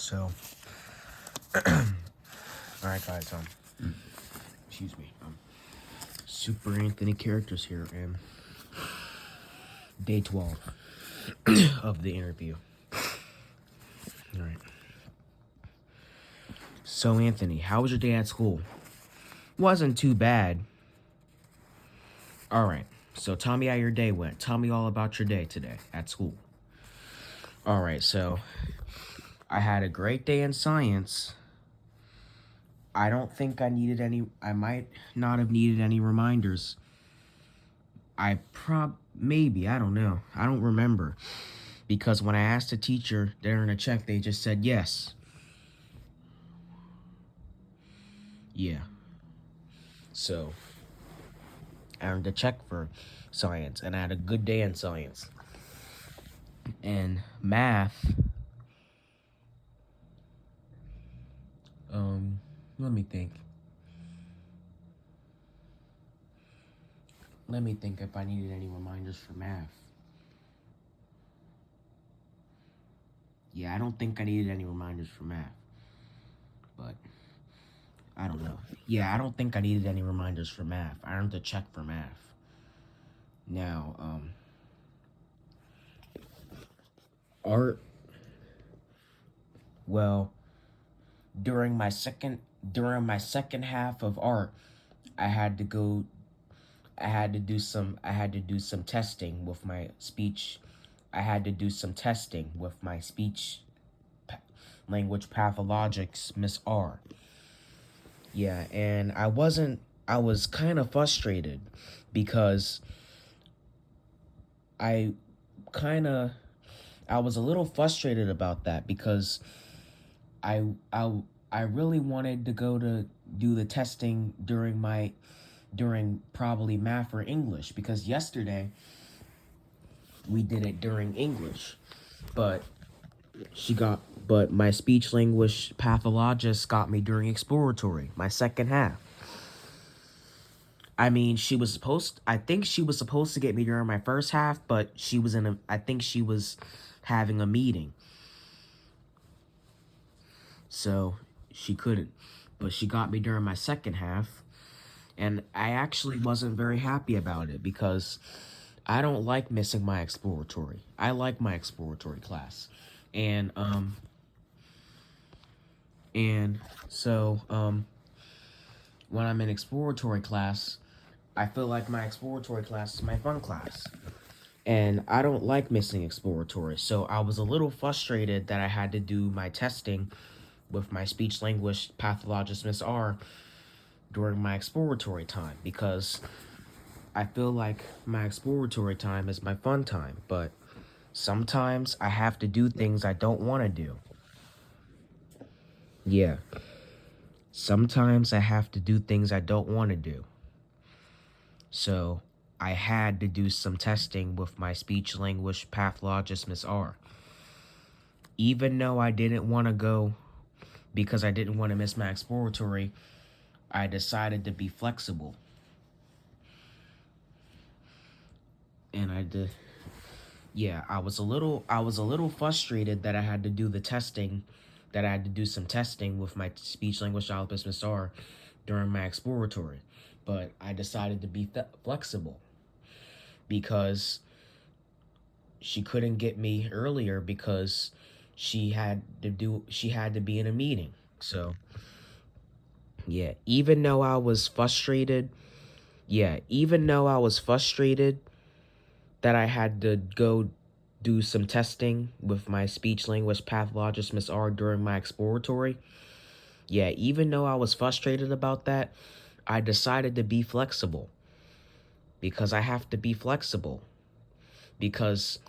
So, alright guys, excuse me, Super Anthony characters here, and day 12 of the interview. Alright. So Anthony, how was your day at school? Wasn't too bad. Alright, so tell me how your day went. Tell me all about your day today at school. Alright, so I had a great day in science. I don't think I might not have needed any reminders. Maybe, I don't know. I don't remember. Because when I asked the teacher during a check, they just said yes. Yeah. So, I earned a check for science, and I had a good day in science. And math, let me think. Let me think if I needed any reminders for math. Yeah, I don't think I needed any reminders for math. But, I don't know. Yeah, I don't think I needed any reminders for math. I earned a check for math. Now, art, well, during my second half of art, I had to do some testing with my speech. I had to do some testing with my speech language pathologics, Miss R. Yeah, and I was kind of frustrated because I was a little frustrated about that because I really wanted to go to do the testing during probably math or English, because yesterday we did it during English, but my speech language pathologist got me during exploratory, my second half. I mean, I think she was supposed to get me during my first half, but I think she was having a meeting. So she couldn't. But she got me during my second half. And I actually wasn't very happy about it because I don't like missing my exploratory. I like my exploratory class. And so when I'm in exploratory class, I feel like my exploratory class is my fun class. And I don't like missing exploratory. So I was a little frustrated that I had to do my testing with my speech language pathologist, Miss R, during my exploratory time, because I feel like my exploratory time is my fun time, but sometimes I have to do things I don't want to do. Yeah. Sometimes I have to do things I don't want to do. So I had to do some testing with my speech language pathologist, Miss R. Even though I didn't want to go because I didn't want to miss my exploratory, I decided to be flexible. And I did. Yeah, I was a little frustrated that I had to do some testing with my speech language therapist, Miss R, during my exploratory. But I decided to be flexible because she couldn't get me earlier because she had to be in a meeting. So, yeah, even though I was frustrated that I had to go do some testing with my speech language pathologist, Miss R, during my exploratory. Yeah, even though I was frustrated about that, I decided to be flexible. Because I have to be flexible. Because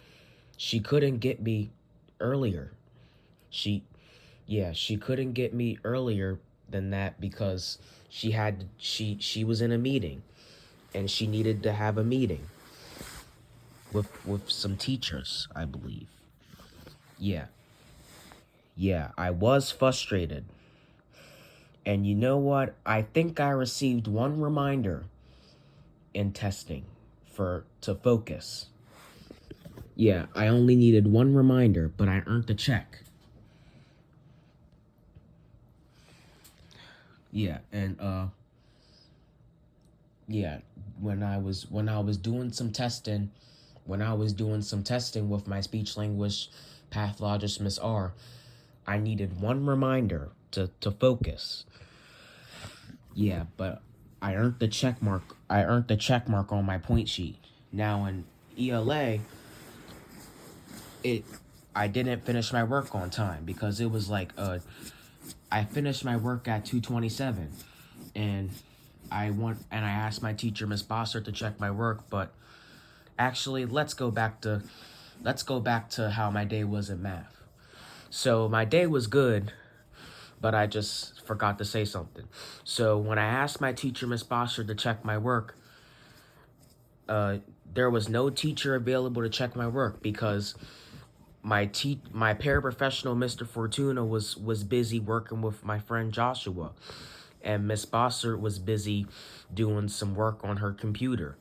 she couldn't get me earlier. She couldn't get me earlier than that because she was in a meeting and she needed to have a meeting with some teachers, I believe. Yeah. Yeah, I was frustrated. And you know what? I think I received one reminder in testing to focus. Yeah, I only needed one reminder, but I earned the check. Yeah, and yeah, when I was doing some testing, when I was doing some testing with my speech language pathologist Miss R, I needed one reminder to focus. Yeah, but I earned the check mark. I earned the check mark on my point sheet. Now in ELA, it I didn't finish my work on time because it was like I finished my work at 2:27, and I asked my teacher Miss Bosser to check my work, but actually let's go back to how my day was in math. So my day was good, but I just forgot to say something. So when I asked my teacher Miss Bosser to check my work, uh there was no teacher available to check my work because my paraprofessional Mr. Fortuna was busy working with my friend Joshua, and Miss Bossert was busy doing some work on her computer.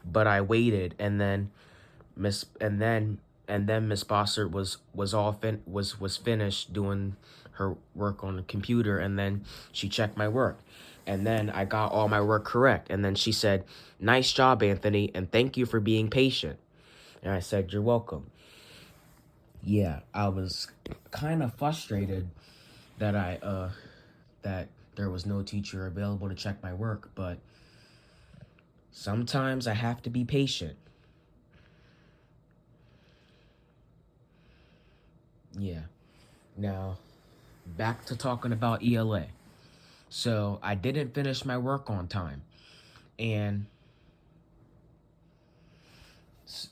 But I waited, and then Miss and then Miss Bossert was finished doing her work on the computer, and then she checked my work, and then I got all my work correct, and then she said, "Nice job, Anthony, and thank you for being patient." And I said, "You're welcome." Yeah, I was kind of frustrated that that there was no teacher available to check my work, but sometimes I have to be patient. Yeah. Now, back to talking about ELA. So, I didn't finish my work on time, and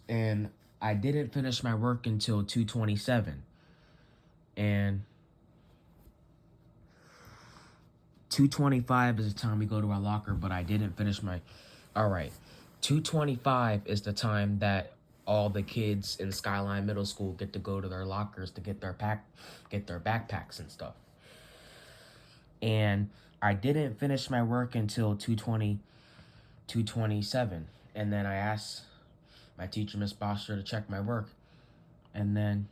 and I didn't finish my work until 2:27. And 2:25 is the time we go to our locker, but I didn't finish my All right. 2:25 is the time that all the kids in Skyline Middle School get to go to their lockers to get their backpacks and stuff. And I didn't finish my work until 2:27. And then I asked my teacher Miss Boster to check my work, and then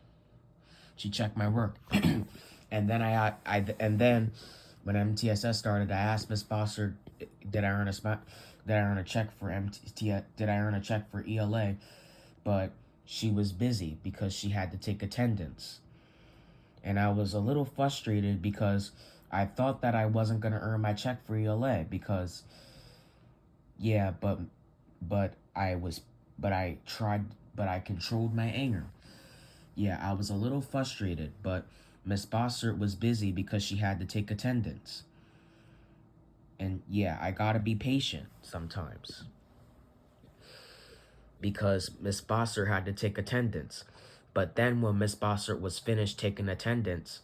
she checked my work. And then and then when MTSS started, I asked Miss Boster, did I earn a spot? Did I earn a check for MTS? Did I earn a check for ELA? But she was busy because she had to take attendance. And I was a little frustrated because I thought that I wasn't going to earn my check for ELA because yeah, but I was but I tried but I controlled my anger. Yeah, I was a little frustrated, but Miss Bossert was busy because she had to take attendance. And yeah, I got to be patient sometimes because Miss Bossert had to take attendance. But then when Miss Bossert was finished taking attendance,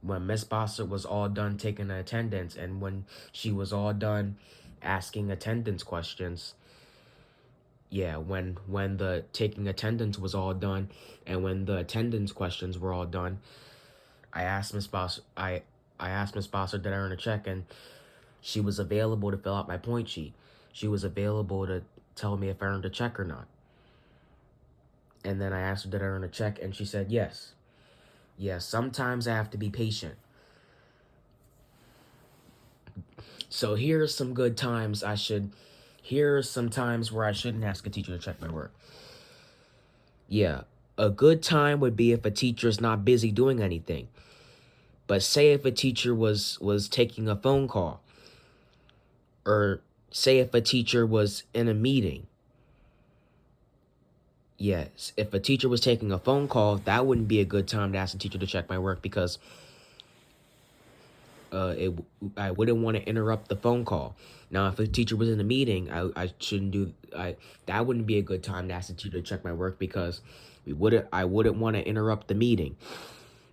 when Miss Bossert was all done taking attendance, and when she was all done asking attendance questions, yeah, when the taking attendance was all done, and when the attendance questions were all done, I asked Miss Bossert, I asked Miss Bossert did I earn a check, and she was available to fill out my point sheet. She was available to tell me if I earned a check or not. And then I asked her did I earn a check, and she said yes. Yeah, sometimes I have to be patient. So here's some good times here's some times where I shouldn't ask a teacher to check my work. Yeah, a good time would be if a teacher's not busy doing anything. But say if a teacher was taking a phone call, or say if a teacher was in a meeting. Yes, if a teacher was taking a phone call, that wouldn't be a good time to ask a teacher to check my work because it I wouldn't want to interrupt the phone call. Now, if a teacher was in a meeting, I shouldn't do I that wouldn't be a good time to ask the teacher to check my work because I wouldn't want to interrupt the meeting.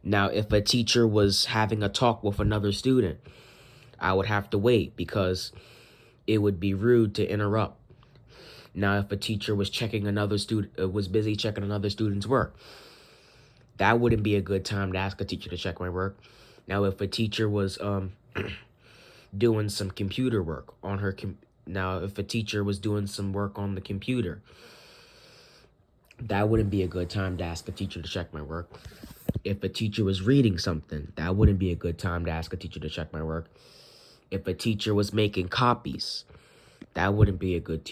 Now, if a teacher was having a talk with another student, I would have to wait because it would be rude to interrupt. Now, if a teacher was was busy checking another student's work, that wouldn't be a good time to ask a teacher to check my work. Now, if a teacher was doing some computer work on now if a teacher was doing some work on the computer, that wouldn't be a good time to ask a teacher to check my work. If a teacher was reading something, that wouldn't be a good time to ask a teacher to check my work. If a teacher was making copies, that wouldn't be a good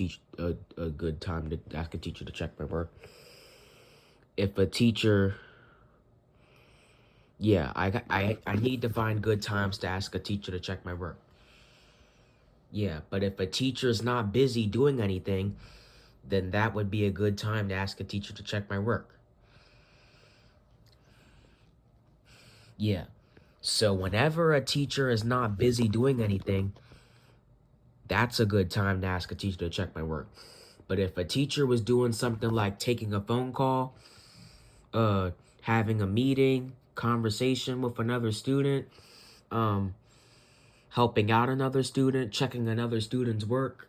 time to ask a teacher to check my work. If a teacher, yeah, I need to find good times to ask a teacher to check my work. Yeah, but if a teacher is not busy doing anything, then that would be a good time to ask a teacher to check my work. Yeah. So whenever a teacher is not busy doing anything, that's a good time to ask a teacher to check my work. But if a teacher was doing something like taking a phone call, uh, having a meeting, conversation with another student, um, helping out another student, checking another student's work,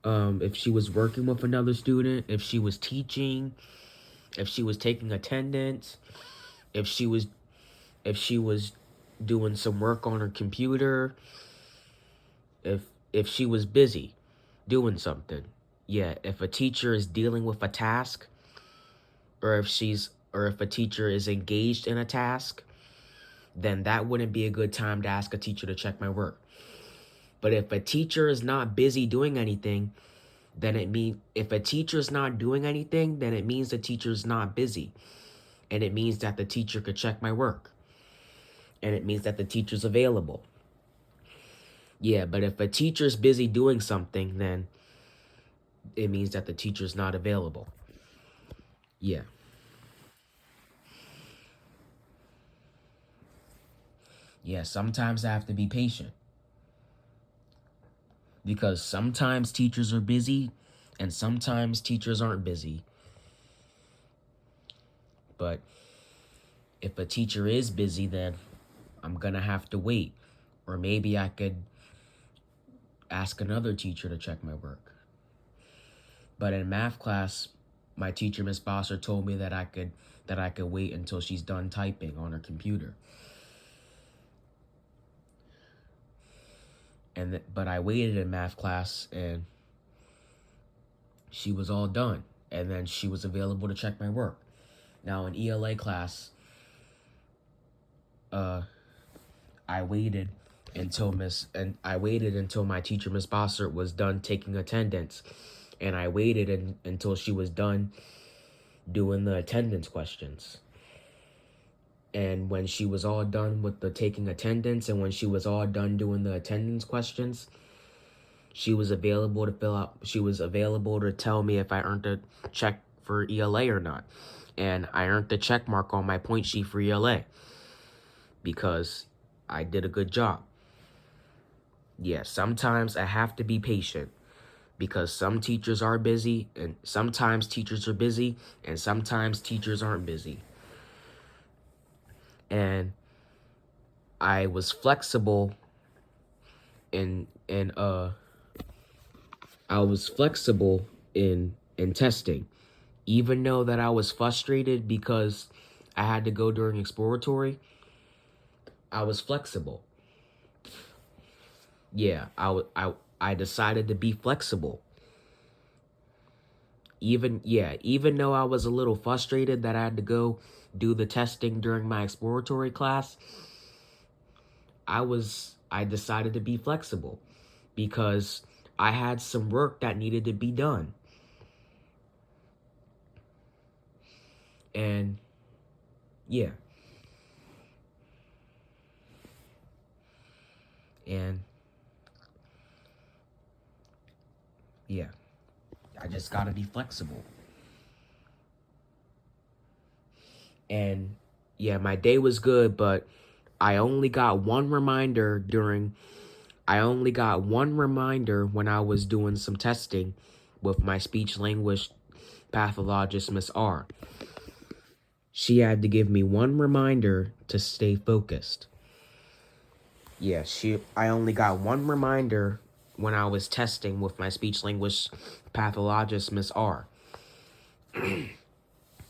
if she was working with another student, if she was teaching, if she was taking attendance, if she was if she was doing some work on her computer, if she was busy doing something. Yeah, if a teacher is dealing with a task, or if a teacher is engaged in a task, then that wouldn't be a good time to ask a teacher to check my work. But if a teacher is not busy doing anything, then if a teacher's not doing anything, then it means the teacher's not busy. And it means that the teacher could check my work. And it means that the teacher's available. Yeah, but if a teacher's busy doing something, then it means that the teacher's not available. Yeah. Yeah, sometimes I have to be patient. Because sometimes teachers are busy and sometimes teachers aren't busy. But if a teacher is busy, then I'm gonna have to wait. Or maybe I could ask another teacher to check my work. But in math class, my teacher, Miss Bosser, told me that I could wait until she's done typing on her computer. But I waited in math class and she was all done. And then she was available to check my work. Now in ELA class, I waited until my teacher, Miss Bossert, was done taking attendance, and I waited until she was done doing the attendance questions. And when she was all done with the taking attendance, and when she was all done doing the attendance questions, she was available to fill out. She was available to tell me if I earned a check for ELA or not, and I earned the check mark on my point sheet for ELA because I did a good job. Yeah, sometimes I have to be patient because some teachers are busy and sometimes teachers are busy and sometimes teachers aren't busy. And I was flexible in I was flexible in testing. Even though that I was frustrated because I had to go during exploratory, I was flexible. Yeah, I decided to be flexible. Even though I was a little frustrated that I had to go do the testing during my exploratory class, I decided to be flexible because I had some work that needed to be done. And yeah. And yeah, I just got to be flexible. And yeah, my day was good, but I only got one reminder when I was doing some testing with my speech language pathologist, Miss R. She had to give me one reminder to stay focused. Yeah, I only got one reminder when I was testing with my speech language pathologist, Miss R.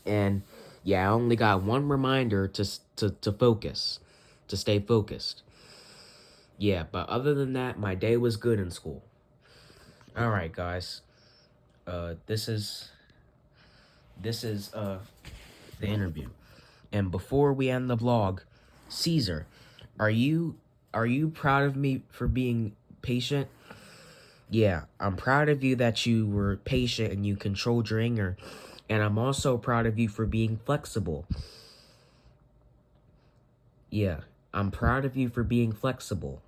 And yeah, I only got one reminder to focus, to stay focused. Yeah, but other than that, my day was good in school. All right, guys. This is the interview. And before we end the vlog, Caesar, are you proud of me for being patient? Yeah, I'm proud of you that you were patient and you controlled your anger. And I'm also proud of you for being flexible. Yeah, I'm proud of you for being flexible,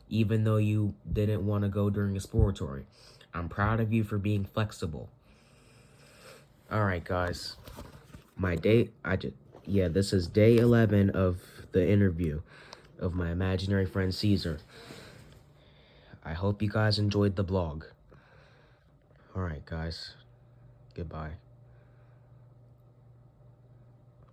even though you didn't want to go during exploratory. I'm proud of you for being flexible. All right, guys. This is day 11 of the interview of my imaginary friend Caesar. I hope you guys enjoyed the vlog. All right, guys. Goodbye.